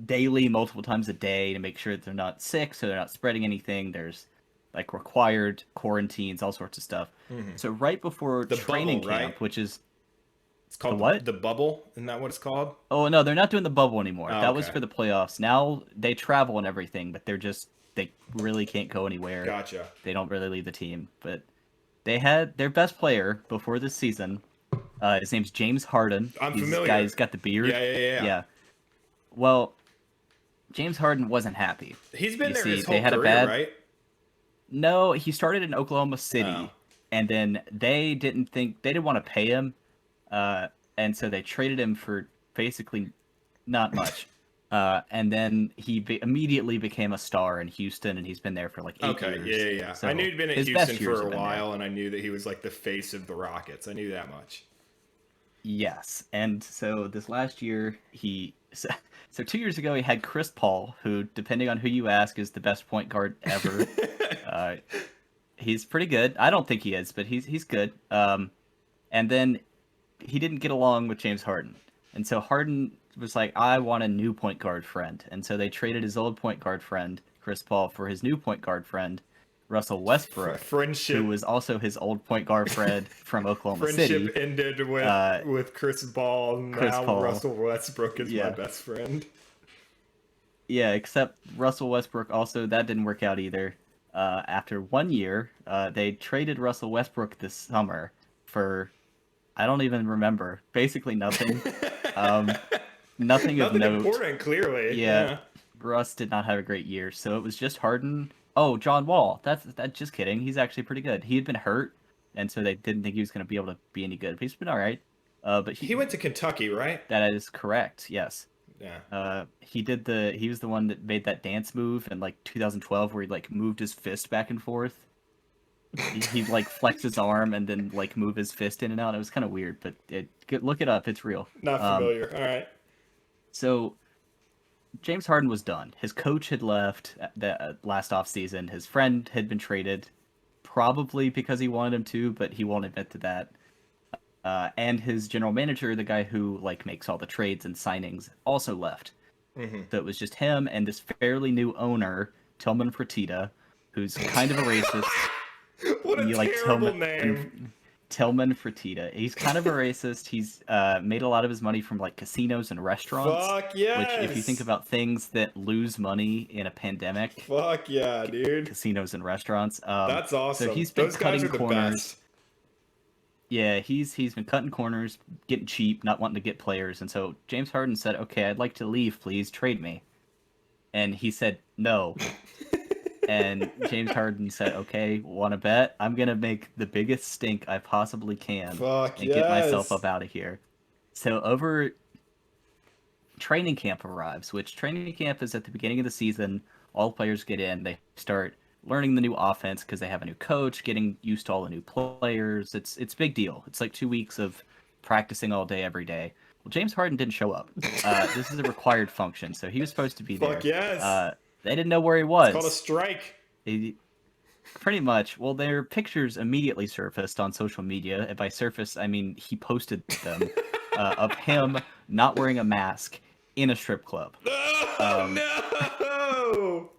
daily, multiple times a day to make sure that they're not sick, so they're not spreading anything. There's like required quarantines, all sorts of stuff. Mm-hmm. So right before the training bubble, camp, right? which is it's called what? The bubble? Isn't that what it's called? Oh no, they're not doing the bubble anymore. Oh, that was for the playoffs. Now they travel and everything, but they really can't go anywhere. Gotcha. They don't really leave the team, but they had their best player before this season. His name's James Harden. I'm familiar. This guy's got the beard. Yeah. Well, James Harden wasn't happy. He's been there his whole career, right? No, he started in Oklahoma City, and then they didn't want to pay him, and so they traded him for basically not much. And then he immediately became a star in Houston, and he's been there for like 8 years. Yeah. So I knew he'd been at Houston for a while, and I knew that he was like the face of the Rockets. I knew that much. Yes, and so this last year so 2 years ago he had Chris Paul, who, depending on who you ask, is the best point guard ever. He's pretty good. I don't think he is, but he's good. And then he didn't get along with James Harden, and so Harden was like, I want a new point guard friend, and so they traded his old point guard friend Chris Paul for his new point guard friend Russell Westbrook, who was also his old point guard friend from Oklahoma City. Friendship ended with Chris Paul. Now Russell Westbrook is my best friend. Yeah, except Russell Westbrook also, that didn't work out either. After 1 year, they traded Russell Westbrook this summer for, I don't even remember, basically nothing. Nothing of note. Important, clearly. Yeah. Russ did not have a great year, so it was just Harden. Oh, John Wall. That's just kidding. He's actually pretty good. He had been hurt, and so they didn't think he was going to be able to be any good. But he's been all right. But he went to Kentucky, right? That is correct. Yes. Yeah. He was the one that made that dance move in like 2012 where he like moved his fist back and forth. He'd like flex his arm and then like move his fist in and out. It was kind of weird, but look it up. It's real. Not familiar. All right. So James Harden was done. His coach had left the last offseason. His friend had been traded, probably because he wanted him to, but he won't admit to that. And his general manager, the guy who like makes all the trades and signings, also left. Mm-hmm. So it was just him and this fairly new owner, Tillman Fertitta, who's kind of a racist. What a terrible name. Tillman Fertitta. He's kind of a racist. He's made a lot of his money from like casinos and restaurants. Fuck yes. Which, if you think about things that lose money in a pandemic, fuck yeah, dude. Casinos and restaurants. That's awesome. So he's been Those cutting guys are the corners. best. Yeah, he's been cutting corners, getting cheap, not wanting to get players, and so James Harden said, "Okay, I'd like to leave. Please trade me." And he said, "No." And James Harden said, "Okay, want to bet? I'm gonna make the biggest stink I possibly can Fuck and get myself up out of here." So over training camp arrives, which training camp is at the beginning of the season. All players get in. They start learning the new offense because they have a new coach, getting used to all the new players. It's a big deal. It's like 2 weeks of practicing all day, every day. Well, James Harden didn't show up. This is a required function, so he was supposed to be there. Fuck yes. They didn't know where he was. It's called a strike. Pretty much. Well, their pictures immediately surfaced on social media. And by surface, I mean he posted them of him not wearing a mask in a strip club. Oh, no!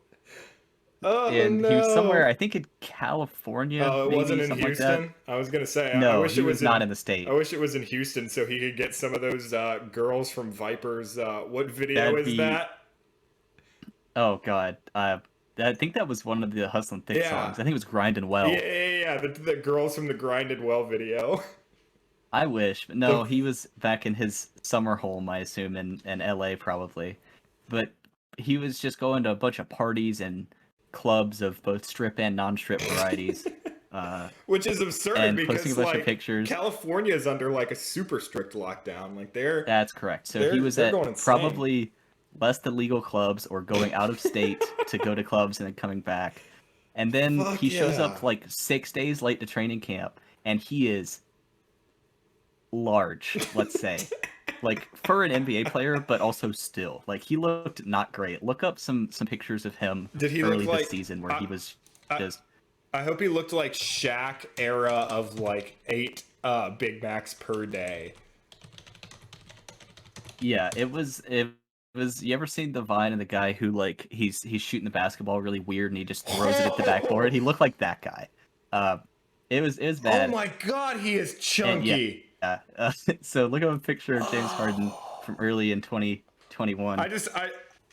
Oh, and no. he was somewhere, I think in California. Oh, it maybe, wasn't in something Houston? Like I was going to say, no, I wish he it was not in the state. I wish it was in Houston so he could get some of those girls from Vipers. What video is that? Oh, God. I think that was one of the Hustlin' Thick songs. I think it was Grindin' Well. Yeah. The girls from the Grinded Well video. I wish, but no, he was back in his summer home, I assume, in LA probably. But he was just going to a bunch of parties and clubs of both strip and non-strip varieties. Which is absurd and because posting a bunch like of pictures. California is under like a super strict lockdown. Like That's correct. So he was at probably less than legal clubs or going out of state to go to clubs and then coming back. And then he shows up like 6 days late to training camp, and he is large, let's say. Like for an NBA player, but also still. Like he looked not great. Look up some pictures of him early this season where he was just... I hope he looked like Shaq era of like 8 Big Macs per day. Yeah, it was. You ever seen the Vine of the guy who like he's shooting the basketball really weird and he just throws it at the backboard? He looked like that guy. It was bad. Oh my God, he is chunky. So look at a picture of James Harden from early in 2021.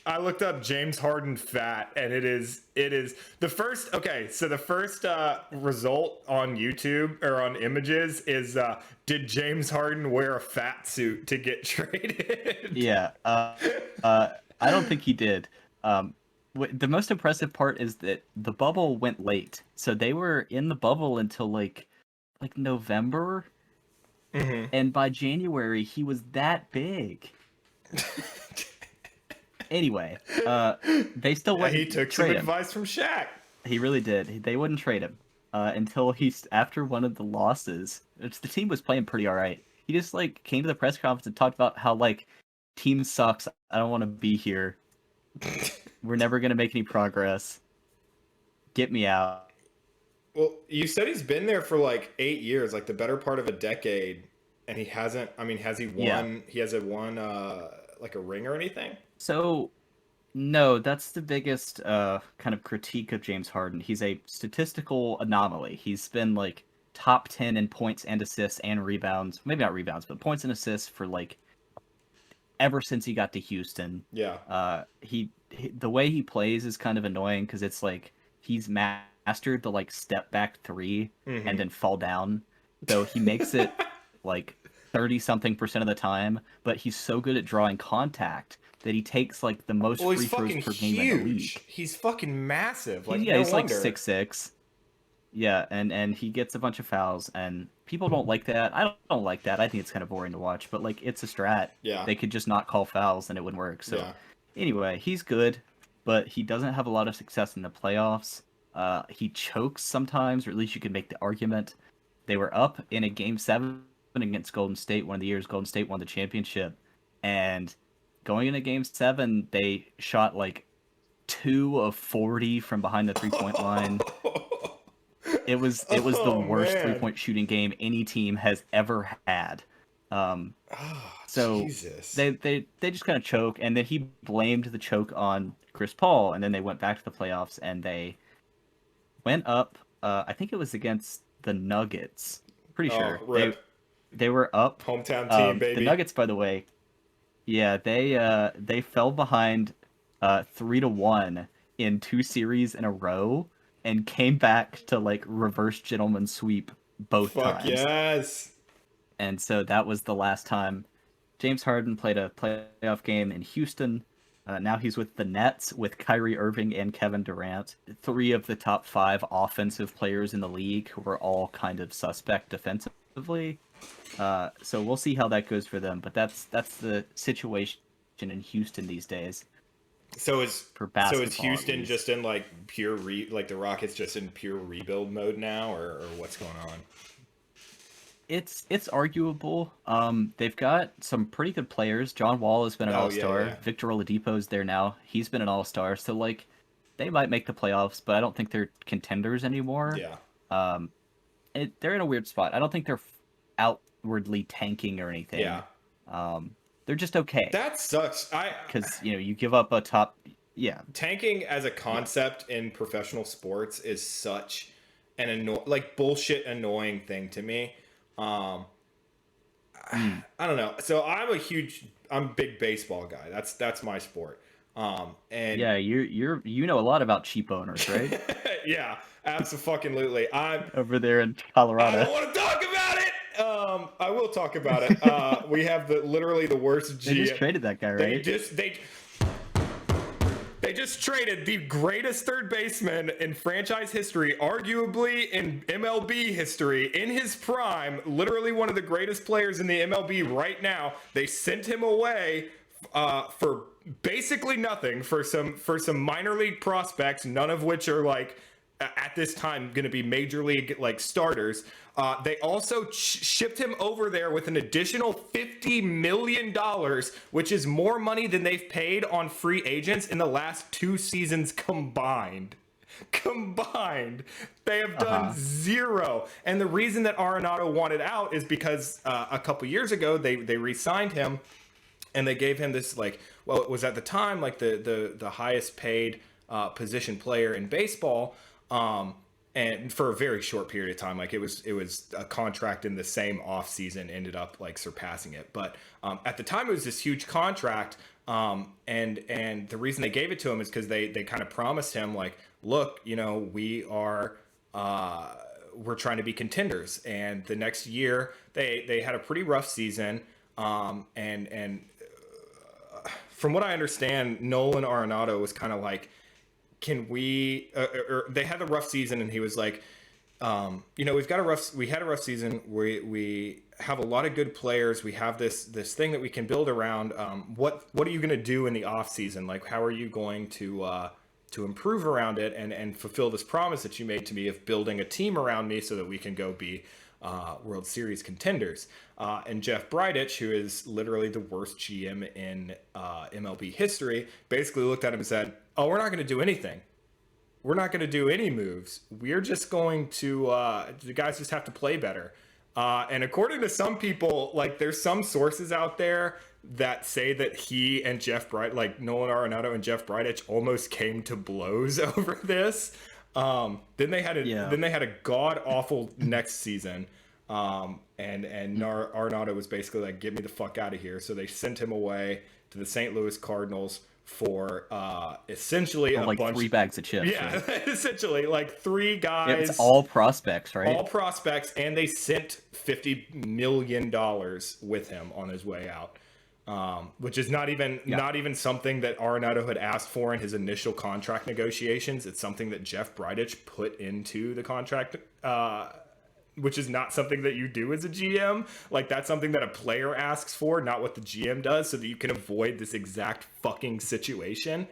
I looked up James Harden fat, and it is the first. Okay, so the first result on YouTube or on images is did James Harden wear a fat suit to get traded? Yeah, I don't think he did. The most impressive part is that the bubble went late, so they were in the bubble until like November, and by January he was that big. Anyway, they still wouldn't he took some advice from Shaq. He really did. They wouldn't trade him until after one of the losses, which the team was playing pretty all right. He just like came to the press conference and talked about how like team sucks. I don't want to be here. We're never gonna make any progress. Get me out. Well, you said he's been there for like 8 years, like the better part of a decade, and he hasn't. I mean, has he won? Yeah. He hasn't won like a ring or anything. So, no, that's the biggest kind of critique of James Harden. He's a statistical anomaly. He's been like top 10 in points and assists and rebounds. Maybe not rebounds, but points and assists for like ever since he got to Houston. Yeah. The way he plays is kind of annoying because it's like he's mastered the like step back 3 and then fall down. So he makes it like 30-something% of the time, but he's so good at drawing contact that he takes like the most free throws per game in the league. He's fucking massive. Like he's like 6'6". Yeah, and he gets a bunch of fouls, and people don't like that. I don't like that. I think it's kind of boring to watch, but like it's a strat. Yeah. They could just not call fouls and it wouldn't work. So Yeah. anyway, he's good, but he doesn't have a lot of success in the playoffs. He chokes sometimes, or at least you could make the argument. They were up in a game 7 against Golden State one of the years Golden State won the championship, and going into game 7, they shot like 2 of 40 from behind the 3-point line. It was the worst 3-point shooting game any team has ever had. So Jesus. they just kind of choke, and then he blamed the choke on Chris Paul, and then they went back to the playoffs and they went up. I think it was against the Nuggets. Pretty sure they were up. Hometown team, baby. The Nuggets, by the way, yeah, they fell behind 3-1 in 2 series in a row and came back to like reverse gentleman sweep both times. Yes. And so that was the last time James Harden played a playoff game in Houston. Now he's with the Nets with Kyrie Irving and Kevin Durant, 3 of the top 5 offensive players in the league who are all kind of suspect defensively. So we'll see how that goes for them. But that's the situation in Houston these days. So is Houston at least. just in like pure like the Rockets just in pure rebuild mode now, or what's going on? It's arguable. They've got some pretty good players. John Wall has been an all-star. Yeah. Victor Oladipo's there now. He's been an all-star. So like, they might make the playoffs, but I don't think they're contenders anymore. Yeah. They're in a weird spot. I don't think they're outwardly tanking or anything. Yeah. They're just okay. That sucks. Because you give up a top. Yeah. Tanking as a concept in professional sports is such an bullshit annoying thing to me. I don't know. So I'm a big baseball guy. That's my sport. And yeah, you know a lot about cheap owners, right? Yeah, absolutely. I'm over there in Colorado. I don't want to talk about it. I will talk about it. We have literally the worst GM. They just traded that guy, right? They just traded the greatest third baseman in franchise history, arguably in MLB history, in his prime, literally one of the greatest players in the MLB right now. They sent him away for basically nothing, for some minor league prospects, none of which are like at this time going to be major league like starters. They also shipped him over there with an additional $50 million, which is more money than they've paid on free agents in the last 2 seasons combined. They have done zero. And the reason that Arenado wanted out is because a couple years ago they re-signed him, and they gave him this it was at the time like the highest paid position player in baseball. And for a very short period of time, like it was a contract in the same off season, ended up like surpassing it. But at the time, it was this huge contract. And the reason they gave it to him is because they kind of promised him like, look, we're trying to be contenders. And the next year, they had a pretty rough season. And from what I understand, Nolan Arenado was kind of like, can we or they had a rough season, and he was like, we had a rough season. We have a lot of good players. We have this thing that we can build around. What are you going to do in the off season? Like, how are you going to improve around it and fulfill this promise that you made to me of building a team around me so that we can go be World Series contenders? And Jeff Bridich, who is literally the worst GM in MLB history, basically looked at him and said, oh, we're not going to do anything. We're not going to do any moves. We're just going to, the guys just have to play better. And according to some people, like there's some sources out there that say that he and Jeff Bridich, like Nolan Arenado and Jeff Bridich, almost came to blows over this. Then they had a god awful next season. And Arenado was basically like, get me the fuck out of here. So they sent him away to the St. Louis Cardinals for essentially a like bunch 3 bags of chips. Yeah, right? Essentially like 3 guys. It's all prospects, right? All prospects, and they sent $50 million with him on his way out. Which is not even something that Arenado had asked for in his initial contract negotiations. It's something that Jeff Bridich put into the contract which is not something that you do as a GM. Like, that's something that a player asks for, not what the GM does, so that you can avoid this exact fucking situation.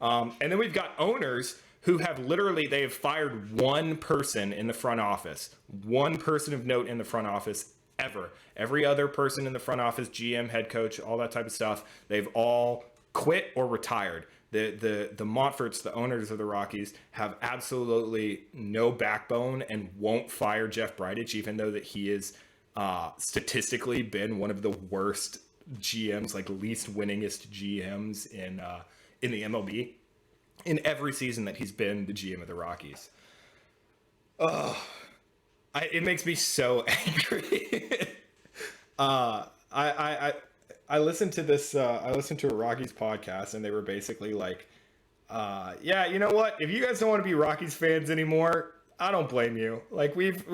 And then we've got owners who have literally, they have fired one person in the front office, one person of note in the front office ever. Every other person in the front office, GM, head coach, all that type of stuff, they've all quit or retired. The Montforts, the owners of the Rockies, have absolutely no backbone and won't fire Jeff Bridich, even though that he is statistically been one of the worst GMs, like least winningest GMs in the MLB in every season that he's been the GM of the Rockies. It makes me so angry. I listened to this. I listened to a Rockies podcast, and they were basically like, "Yeah, you know what? If you guys don't want to be Rockies fans anymore, I don't blame you. Like we've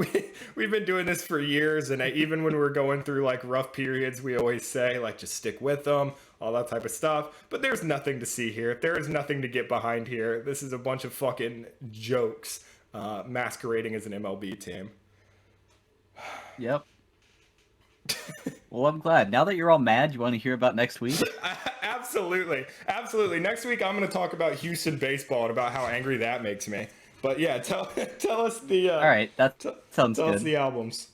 been doing this for years, and even when we're going through like rough periods, we always say like just stick with them, all that type of stuff. But there's nothing to see here. There is nothing to get behind here. This is a bunch of fucking jokes masquerading as an MLB team." Yep. Well, I'm glad. Now that you're all mad, you want to hear about next week? Absolutely. Next week, I'm going to talk about Houston baseball and about how angry that makes me. But yeah, tell us the. All right, that sounds good. Tell us the albums.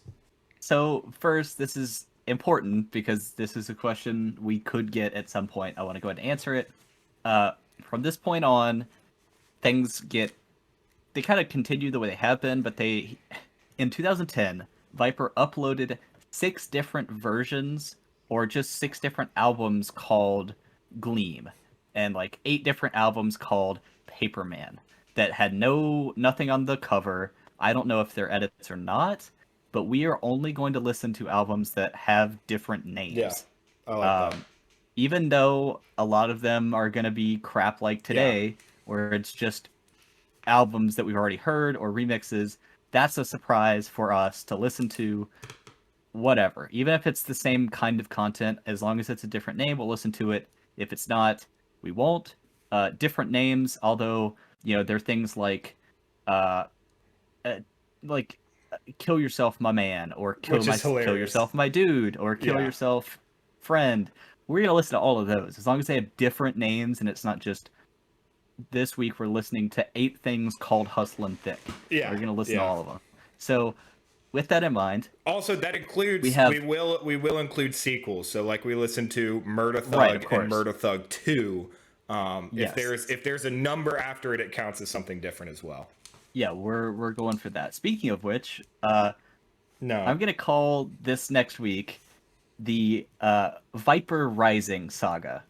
So first, this is important because this is a question we could get at some point. I want to go ahead and answer it. From this point on, they kind of continue the way they have been, but in 2010, Viper uploaded 6 different versions or just 6 different albums called Gleam, and like 8 different albums called Paperman that had nothing on the cover. I don't know if they're edits or not, but we are only going to listen to albums that have different names. Yeah, I like that. Even though a lot of them are going to be crap like Today, where it's just albums that we've already heard or remixes, that's a surprise for us to listen to. Whatever, even if it's the same kind of content, as long as it's a different name, we'll listen to it. If it's not, we won't. Different names, although they're things like kill yourself, my man, or kill yourself, my dude, or kill yourself, friend. We're gonna listen to all of those as long as they have different names, and it's not just this week we're listening to 8 things called Hustlin' Thick. Yeah, we're gonna listen to all of them. So, with that in mind, also that includes we will include sequels. So like we listened to Murda Thug and Murda Thug 2. If there's a number after it, it counts as something different as well. Yeah, we're going for that. Speaking of which, I'm gonna call this next week the Viper Rising saga.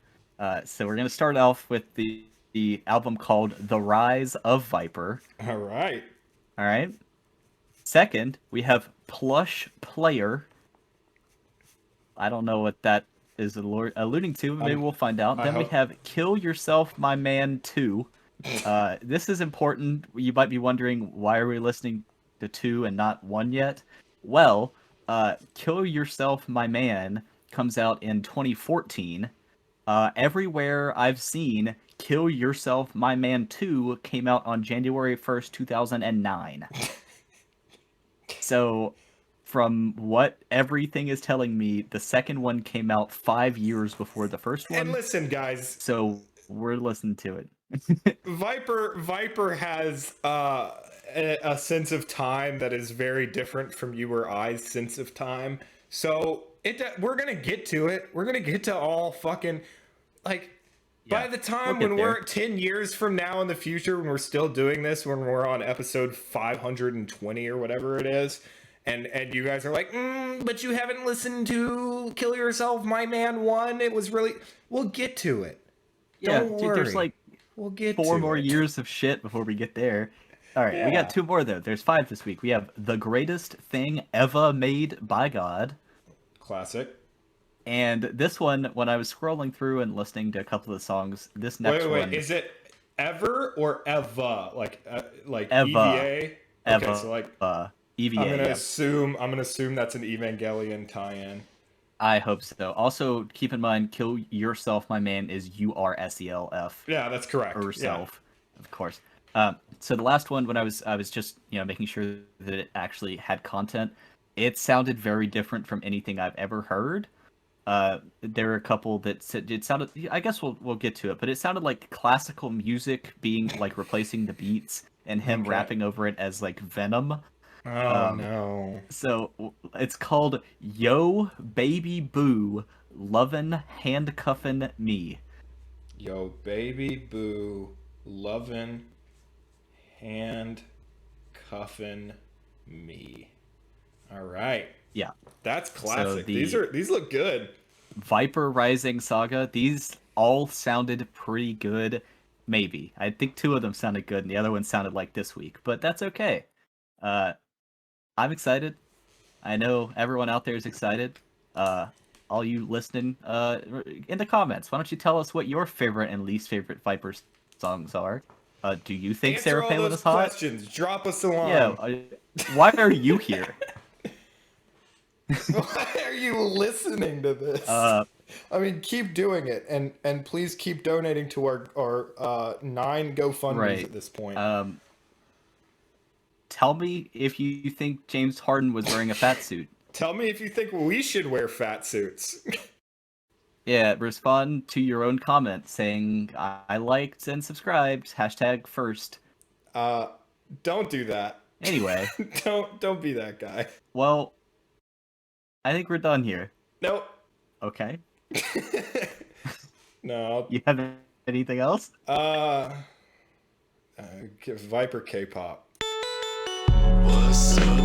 So we're gonna start off with the album called The Rise of Viper. All right. Second, we have Plush Player. I don't know what that is alluding to, but maybe we'll find out. Then we have Kill Yourself, My Man 2. This is important. You might be wondering, why are we listening to 2 and not 1 yet? Well, Kill Yourself, My Man comes out in 2014. Everywhere I've seen, Kill Yourself, My Man 2 came out on January 1st, 2009. So, from what everything is telling me, the second one came out 5 years before the first one. And listen, guys. So, we're listening to it. Viper has a sense of time that is very different from you or I's sense of time. So, we're going to get to it. We're going to get to all fucking, like... By the time when we're 10 years from now in the future, when we're still doing this, when we're on episode 520 or whatever it is, and you guys are like, but you haven't listened to Kill Yourself, My Man 1, it was really... We'll get to it. Don't worry. Dude, there's like we'll get 4 more years of shit before we get there. Alright, we got 2 more though. There's 5 this week. We have The Greatest Thing Ever Made by God. Classic. And this one, when I was scrolling through and listening to a couple of the songs, this next one... Is it ever or Eva? Like Eva. EVA? Eva. Okay, so like EVA. I'm gonna assume that's an Evangelion tie-in. I hope so. Also, keep in mind, Kill Yourself, My Man is URSELF. Yeah, that's correct. Herself, of course. So the last one, when I was just making sure that it actually had content, it sounded very different from anything I've ever heard. There were a couple that said it sounded. I guess we'll get to it, but it sounded like classical music being like replacing the beats and him Okay. rapping over it as like Venom. Oh no. So it's called "Yo Baby Boo, Lovin' Handcuffin' Me." Yo, baby boo, lovin', hand, cuffin' me. All right, Yeah. that's classic. the- These look good. Viper Rising Saga, these all sounded pretty good. Maybe. I think two of them sounded good and the other one sounded like this week, but that's okay. I'm excited. I know everyone out there is excited. All you listening, in the comments, why don't you tell us what your favorite and least favorite Viper songs are? Do you think Answer Sarah all Palin those is hot? questions. Drop us a line. Yeah. Why are you here? Why are you listening to this? I mean, keep doing it, and please keep donating to our 9 GoFundMes Right. at this point. Tell me if you think James Harden was wearing a fat suit. Tell me if you think we should wear fat suits. Yeah, respond to your own comment saying I liked and subscribed. #first. Don't do that. Anyway, Don't be that guy. well, I think we're done here. Nope. Okay. No. You have anything else? Viper K-pop. What's up?